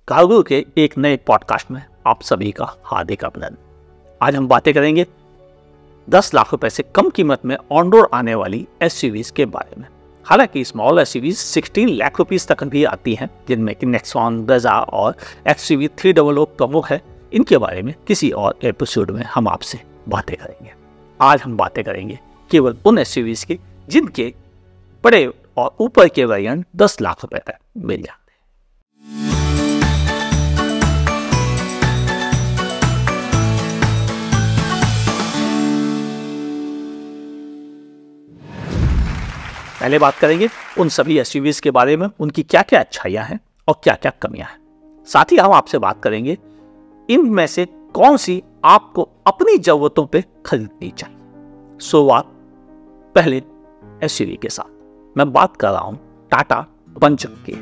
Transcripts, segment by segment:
Cargo के एक नए पॉडकास्ट में आप सभी का हार्दिक अभिनंदन। आज हम बातें करेंगे 10 लाख रुपए से कम कीमत में ऑन रोड आने वाली एसयूवीज के बारे में। हालांकि स्मॉल एसयूवीज 16 लाख रुपीस तक भी आती हैं, जिनमें कि नेक्सॉन, ब्रेजा और एक्सयूवी 300 प्रमुख है। इनके बारे में किसी और एपिसोड में हम आपसे बातें करेंगे। आज हम बातें करेंगे केवल उन एसयूवीज की जिनके बड़े और ऊपर के वेरिएंट 10 लाख रुपए तक मिल जाते हैं। पहले बात करेंगे उन सभी एसयूवीज के बारे में, उनकी क्या क्या अच्छाइयां हैं और क्या क्या कमियां हैं। साथ ही हम आपसे बात करेंगे इनमें से कौन सी आपको अपनी जरूरतों पे खरीदनी चाहिए। शुरुआत पहले एसयूवी के साथ मैं बात कर रहा हूं टाटा पंच की।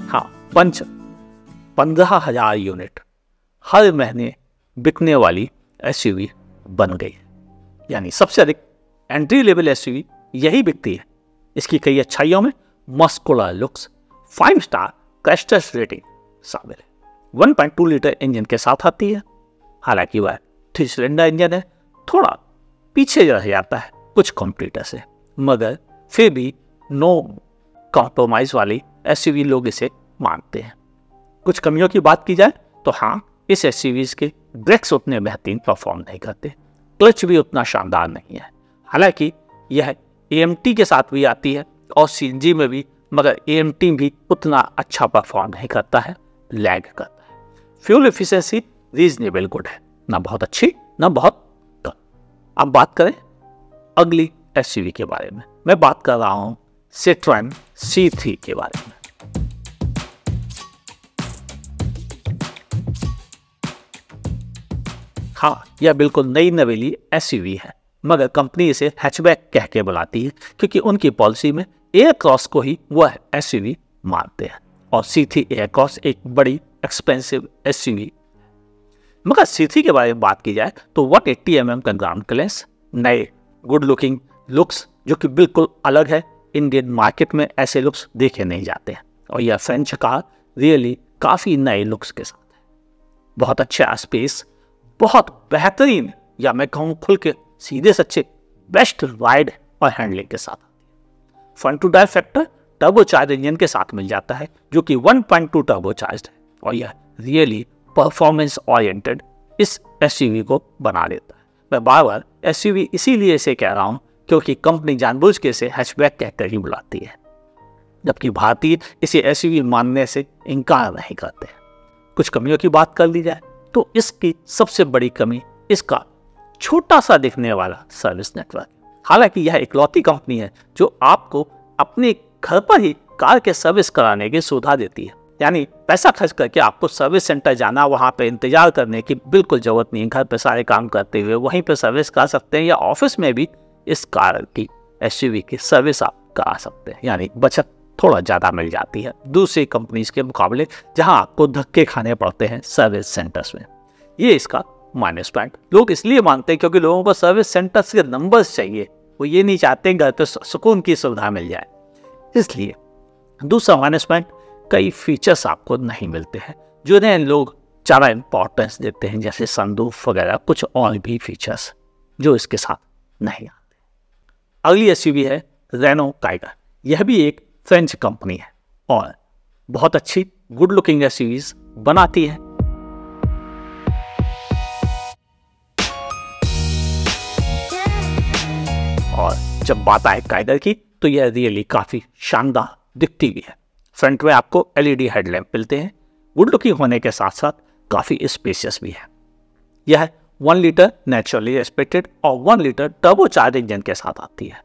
हाँ, पंच 15,000 यूनिट हर महीने बिकने वाली एसयूवी बन गई है। यानी सबसे अधिक एंट्री लेवल एसयूवी यही बिकती है। इसकी कई अच्छाइयों में muscular looks, 5 star crash rating शामिल है। 1.2 लीटर इंजन के साथ आती है। हालांकि वह 3 सिलेंडर इंजन है, थोड़ा पीछे रह जाता है कुछ कंप्यूटर से, मगर फिर भी नो कॉम्प्रोमाइज वाली एसयूवी लोग इसे मानते हैं। कुछ कमियों की बात की जाए तो हाँ, इस एसयूवीज के ब्रेक्स उतने बेहतरीन परफॉर्म नहीं करते, क्लच भी उतना शानदार नहीं है। हालांकि यह एएमटी के साथ भी आती है और सीएनजी में भी, मगर एएमटी भी उतना अच्छा परफॉर्म नहीं करता है, लैग करता है। फ्यूल एफिशिएंसी रीजनेबल गुड है, ना बहुत अच्छी ना बहुत कम। अब बात करें अगली एसयूवी के बारे में। मैं बात कर रहा हूं सिट्रोएन C3 के बारे में। हाँ, यह बिल्कुल नई नवेली एसयूवी है, मगर कंपनी इसे हैचबैक कह के बुलाती है क्योंकि उनकी पॉलिसी में एयर क्रॉस को ही वह एसयूवी मानते हैं। और C3 एयर क्रॉस एक बड़ी एक्सपेंसिव एसयूवी। मगर C3 के बारे में बात की जाए तो 180 mm का ग्राउंड क्लियरेंस, नए गुड लुकिंग लुक्स जो कि बिल्कुल अलग है। इंडियन मार्केट में ऐसे लुक्स देखे नहीं जाते हैं। और यह फ्रेंच कार रियली काफ़ी नए लुक्स के साथ है। बहुत अच्छा स्पेस, बहुत बेहतरीन, या मैं कहूँ खुल के सीधे सच्चे बेस्ट राइड और हैंडलिंग के साथ आती है। Front to drive factor turbocharge engine के साथ मिल जाता है जो कि 1.2 टर्बोचार्ज है, और यह रियली परफॉर्मेंस ओरिएंटेड इस एसयूवी को बना देता है। मैं बार बार एसयूवी इसीलिए इसे कह रहा हूँ क्योंकि कंपनी जानबूझ के इसे हैचबैक कहकर ही बुलाती है, जबकि भारतीय इसे एसयूवी मानने से इनकार नहीं करते। कुछ कमियों की बात कर ली जाए तो इसकी सबसे बड़ी कमी इसका छोटा सा दिखने वाला सर्विस नेटवर्क। हालांकि यह इकलौती कंपनी है जो आपको अपने घर पर ही कार के सर्विस कराने की सुविधा देती है। यानी पैसा खर्च करके आपको सर्विस सेंटर जाना, वहां पे इंतजार करने की बिल्कुल जरूरत नहीं है। घर पे सारे काम करते हुए वहीं पे सर्विस करा सकते हैं, या ऑफिस में भी इस कार की एसयूवी की सर्विस आप करा सकते हैं। यानी बचत थोड़ा ज़्यादा मिल जाती है दूसरी कंपनीज के मुकाबले, जहां आपको धक्के खाने पड़ते हैं सर्विस सेंटर्स में। ये इसका माइनस पॉइंट। लोग इसलिए मानते हैं क्योंकि लोगों को सर्विस सेंटर्स के नंबर्स चाहिए, वो ये नहीं चाहते घर पे सुकून की सुविधा मिल जाए, इसलिए। दूसरा माइनस पॉइंट, कई फीचर्स आपको नहीं मिलते हैं जिन्हें लोग ज़्यादा इंपॉर्टेंस देते हैं, जैसे सनरूफ वगैरह, कुछ और भी फीचर्स जो इसके साथ नहीं आते। अगली एसयूवी है रेनो काइगर। यह भी एक फ्रेंच कंपनी है और बहुत अच्छी गुड लुकिंग एसयूवीज बनाती है। और जब बात आए काइगर की तो यह रियली काफी शानदार दिखती भी है। फ्रंट में आपको एलईडी हेडलैम्प मिलते हैं, गुड लुकिंग होने के साथ साथ काफी स्पेशियस भी है। यह 1 लीटर नेचुरली एस्पिरेटेड और 1 लीटर टर्बोचार्ज इंजन के साथ आती है।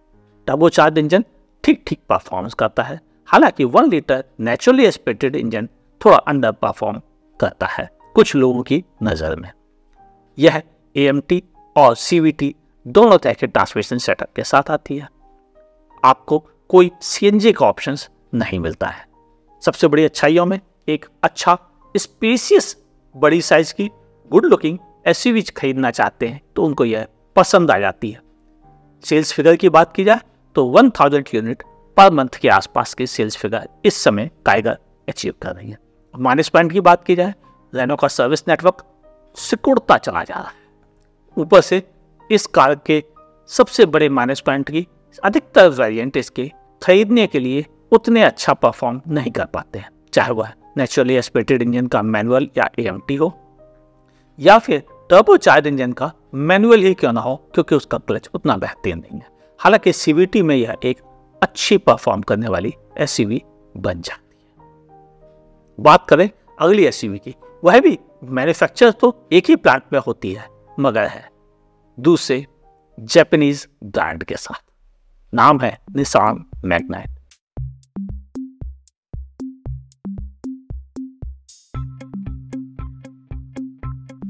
टर्बोचार्ज इंजन ठीक ठीक परफॉर्मेंस करता है, हालांकि 1 लीटर नेचुरली एस्पिरेटेड इंजन थोड़ा अंडर परफॉर्म करता है कुछ लोगों की नज़र में। यह एएमटी और सीवीटी दोनों तरह के ट्रांसमिशन सेटअप के साथ आती है। आपको कोई सीएनजी का ऑप्शंस नहीं मिलता है। सबसे बड़ी अच्छाइयों में एक अच्छा स्पेशियस बड़ी साइज की गुड लुकिंग एसयूवी खरीदना चाहते हैं तो उनको यह पसंद आ जाती है। सेल्स फिगर की बात की जाए तो 1000 यूनिट पर मंथ के आसपास के सेल्स फिगर इस समय टाइगर अचीव कर रही है। माइनस पॉइंट की बात की जाए, रेनो का सर्विस नेटवर्क सिकुड़ता चला जा रहा है। ऊपर से इस कार के सबसे बड़े माइनस पॉइंट की अधिकतर वेरिएंट इसके खरीदने के लिए उतने अच्छा परफॉर्म नहीं कर पाते हैं, चाहे वह नेचुरली एस्पिरेटेड इंजन का मैनुअल या एएमटी हो, या फिर टर्बोचार्ज इंजन का मैनुअल ही क्यों ना हो, क्योंकि उसका क्लच उतना बेहतरीन नहीं है। हालांकि सीवीटी में यह एक अच्छी परफॉर्म करने वाली एसयूवी बन जाती है। बात करें अगली एसयूवी की, वह भी मैन्युफैक्चर तो एक ही प्लांट में होती है, मगर है दूसरे जापानीज ब्रांड के साथ। नाम है निसान मैग्नाइट।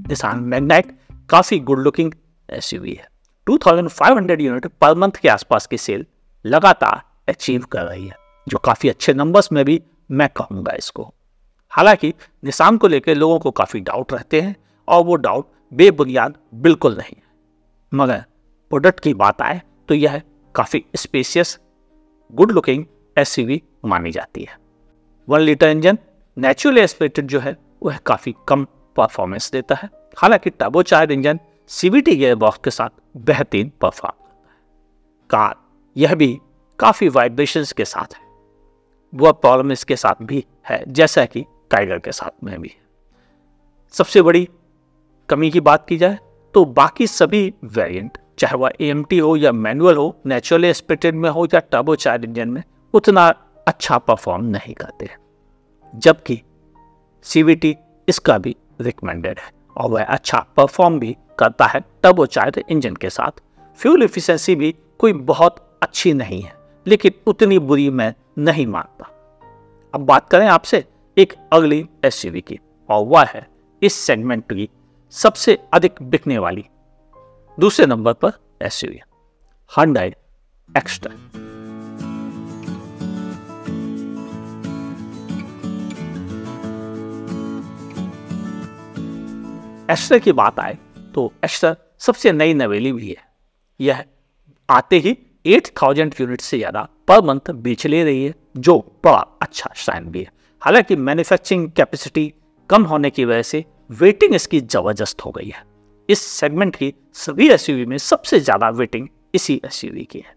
निसान मैग्नाइट काफी गुड लुकिंग एसयूवी है। 2500 यूनिट पर मंथ के आसपास की सेल लगातार अचीव कर रही है, जो काफी अच्छे नंबर्स में भी मैं कहूंगा इसको। हालांकि निसान को लेकर लोगों को काफी डाउट रहते हैं, और वो डाउट बेबुनियाद बिल्कुल नहीं है। मगर प्रोडक्ट की बात आए तो यह काफी स्पेशियस गुड लुकिंग एसयूवी मानी जाती है। 1 लीटर इंजन नेचुरली एस्पिरेटेड जो है वह काफी कम परफॉर्मेंस देता है। हालांकि टर्बोचार्ज इंजन सीवीटी गियरबॉक्स के साथ बेहतरीन परफॉर्म करता है। कार यह भी काफी वाइब्रेशंस के साथ है। वह प्रॉब्लम इसके साथ भी है जैसा कि टाइगर के साथ में भी है। सबसे बड़ी कमी की बात की जाए तो बाकी सभी वेरिएंट, चाहे वह एएमटी हो या मैनुअल हो, नेचुरली एस्पिरेटेड में हो या टर्बोचार्ज इंजन में, उतना अच्छा परफॉर्म नहीं करते हैं, जबकि सीवीटी इसका भी रिकमेंडेड है और वह अच्छा परफॉर्म भी करता है टर्बोचार्ज इंजन के साथ। फ्यूल एफिशिएंसी भी कोई बहुत अच्छी नहीं है, लेकिन उतनी बुरी मैं नहीं मानता। अब बात करें आपसे एक अगली एसयूवी की, और वह है इस सेगमेंट की सबसे अधिक बिकने वाली दूसरे नंबर पर एसयूवी Hyundai एक्स्ट्रा। एक्स्ट्रा की बात आए तो एक्स्ट्रा सबसे नई नवेली भी है। यह आते ही 8000 यूनिट से ज्यादा पर मंथ बेच ले रही है, जो बड़ा अच्छा साइन भी है। हालांकि मैन्युफैक्चरिंग कैपेसिटी कम होने की वजह से वेटिंग इसकी जबरदस्त हो गई है। इस सेगमेंट की सभी एसयूवी में सबसे ज्यादा वेटिंग इसी एसयूवी की है।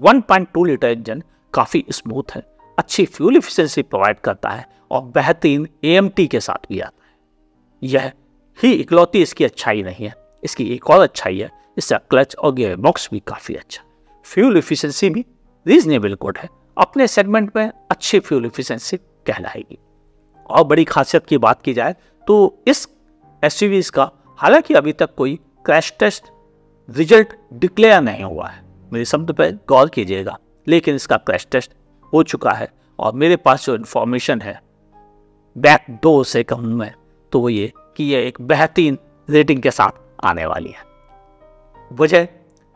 1.2 लीटर इंजन काफी स्मूथ है, अच्छी फ्यूल एफिशिएंसी प्रोवाइड करता है और बेहतरीन एएमटी के साथ भी आता है। यह ही इकलौती इसकी अच्छाई नहीं है, इसकी एक और अच्छाई है, इसका क्लच और गियर बॉक्स भी काफी अच्छा। फ्यूल एफिशिएंसी भी रीजनेबल गुड है, अपने सेगमेंट में अच्छी फ्यूल एफिशिएंसी कहलाएगी। और बड़ी खासियत की बात की जाए तो इस एसयूवीज का हालांकि अभी तक कोई क्रैश टेस्ट रिजल्ट डिक्लेयर नहीं हुआ है, मेरे शब्द पर गौर कीजिएगा, लेकिन इसका क्रैश टेस्ट हो चुका है और मेरे पास जो इन्फॉर्मेशन है बैक डोर से कहूँ मैं, तो वो ये कि यह एक बेहतरीन रेटिंग के साथ आने वाली है। वजह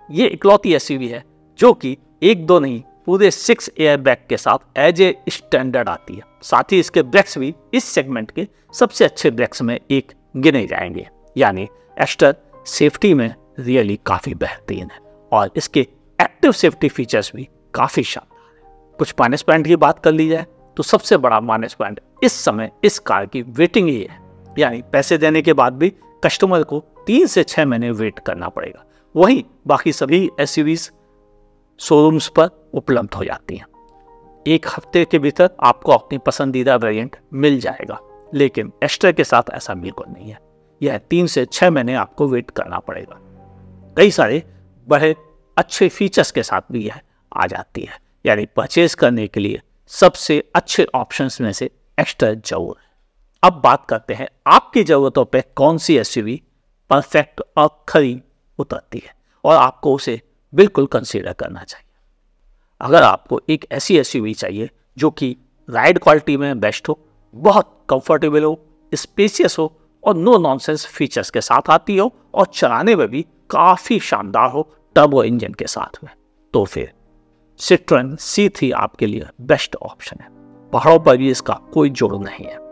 ये इकलौती एसयूवी है जो कि एक दो नहीं पूरे 6 एयर बैग के साथ एज ए स्टैंडर्ड आती है। साथ ही इसके ब्रेक्स भी इस सेगमेंट के सबसे अच्छे ब्रेक्स में एक गिने जाएंगे, यानी एक्स्ट्रा सेफ्टी में रियली काफी बेहतरीन है और इसके एक्टिव सेफ्टी फीचर्स भी काफी शानदार है। कुछ माइनस पॉइंट की बात कर ली जाए तो सबसे बड़ा माइनस पॉइंट इस समय इस कार की वेटिंग ही है, यानी पैसे देने के बाद भी कस्टमर को 3 से 6 महीने वेट करना पड़ेगा। वहीं बाकी सभी एसयूवीज शोरूम्स पर उपलब्ध हो जाती हैं। 1 हफ्ते के भीतर आपको अपनी पसंदीदा वेरिएंट मिल जाएगा, लेकिन एक्स्ट्रा के साथ ऐसा बिल्कुल नहीं है। यह 3 से 6 महीने आपको वेट करना पड़ेगा। कई सारे बड़े अच्छे फीचर्स के साथ भी यह आ जाती है, यानी परचेज करने के लिए सबसे अच्छे ऑप्शंस में से एक्स्ट्रा जरूर है। अब बात करते हैं आपकी जरूरतों पे कौन सी एसयूवी परफेक्ट और खरी उतरती है और आपको उसे बिल्कुल कंसीडर करना चाहिए। अगर आपको एक ऐसी एसयूवी चाहिए जो कि राइड क्वालिटी में बेस्ट हो, बहुत कंफर्टेबल हो, स्पेशियस हो और नो नॉनसेंस फीचर्स के साथ आती हो और चलाने में भी काफी शानदार हो टर्बो इंजन के साथ में, तो फिर सिट्रोन C3 आपके लिए बेस्ट ऑप्शन है। पहाड़ों पर भी इसका कोई जोड़ नहीं है।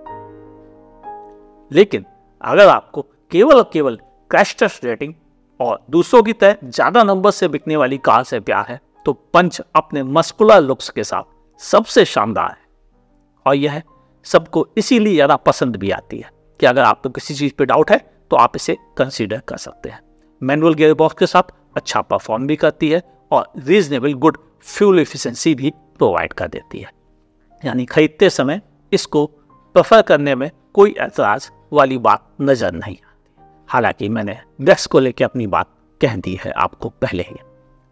लेकिन अगर आपको केवल और केवल क्रैश टेस्ट रेटिंग और दूसरों की तरह ज्यादा नंबर से बिकने वाली कार से प्यार है, तो पंच अपने मस्कुलर लुक्स के साथ सबसे शानदार है और यह सबको इसीलिए ज़्यादा पसंद भी आती है कि अगर आपको किसी चीज़ पे डाउट है तो आप इसे कंसीडर कर सकते हैं। मैनुअल गियरबॉक्स के साथ अच्छा परफॉर्म भी करती है और रीजनेबल गुड फ्यूल एफिशिएंसी भी प्रोवाइड कर देती है, यानी खरीदते समय इसको प्रेफर करने में कोई एतराज़ वाली बात नज़र नहीं आती। हालांकि मैंने डेस्क को लेकर अपनी बात कह दी है आपको पहले ही,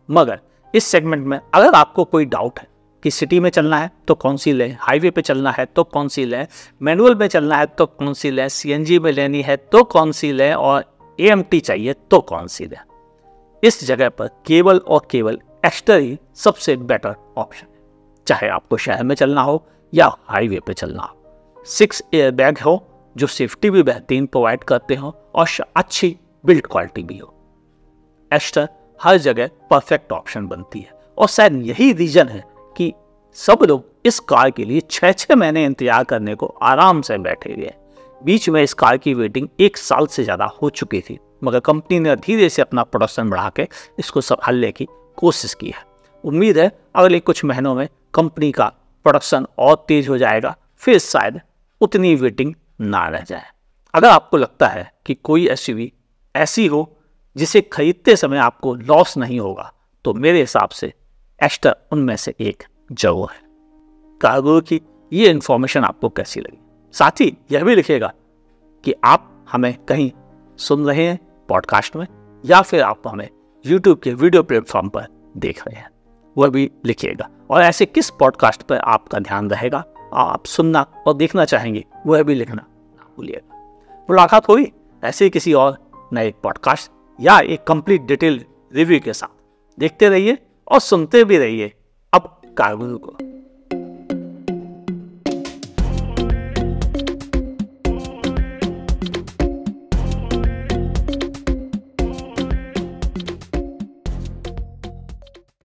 मगर इस सेगमेंट में अगर आपको कोई डाउट है कि सिटी में चलना है तो कौन सी लें, हाईवे पे चलना है तो कौन सी लें, मैनुअल में चलना है तो कौन सी लें, सीएनजी में लेनी है तो कौन सी लें और एएमटी चाहिए तो कौन सी लें, इस जगह पर केवल और केवल एस्टर ही सबसे बेटर ऑप्शन है। चाहे आपको शहर में चलना हो या हाईवे पे चलना हो, 6 एयरबैग हो जो सेफ्टी भी बेहतरीन प्रोवाइड करते हो और अच्छी बिल्ड क्वालिटी भी हो, एस्टर हर जगह परफेक्ट ऑप्शन बनती है। और शायद यही रीजन है कि सब लोग इस कार के लिए 6-6 महीने इंतजार करने को आराम से बैठे हुए हैं। बीच में इस कार की वेटिंग 1 साल से ज़्यादा हो चुकी थी, मगर कंपनी ने धीरे से अपना प्रोडक्शन बढ़ा के इसको संभालने की कोशिश की है। उम्मीद है अगले कुछ महीनों में कंपनी का प्रोडक्शन और तेज हो जाएगा, फिर शायद उतनी वेटिंग ना रह जाए। अगर आपको लगता है कि कोई एसयूवी ऐसी हो जिसे खरीदते समय आपको लॉस नहीं होगा, तो मेरे हिसाब से एस्टर उनमें से एक जरूर है। कार्गो की ये इन्फॉर्मेशन आपको कैसी लगी? साथ ही यह भी लिखिएगा कि आप हमें कहीं सुन रहे हैं पॉडकास्ट में या फिर आप हमें यूट्यूब के वीडियो प्लेटफॉर्म पर देख रहे हैं, वह भी लिखिएगा। और ऐसे किस पॉडकास्ट पर आपका ध्यान रहेगा, आप सुनना और देखना चाहेंगे, वह भी लिखना ना भूलिएगा। मुलाकात होगी ऐसे किसी और नए पॉडकास्ट या एक कंप्लीट डिटेल रिव्यू के साथ। देखते रहिए और सुनते भी रहिए अब कार्गो को।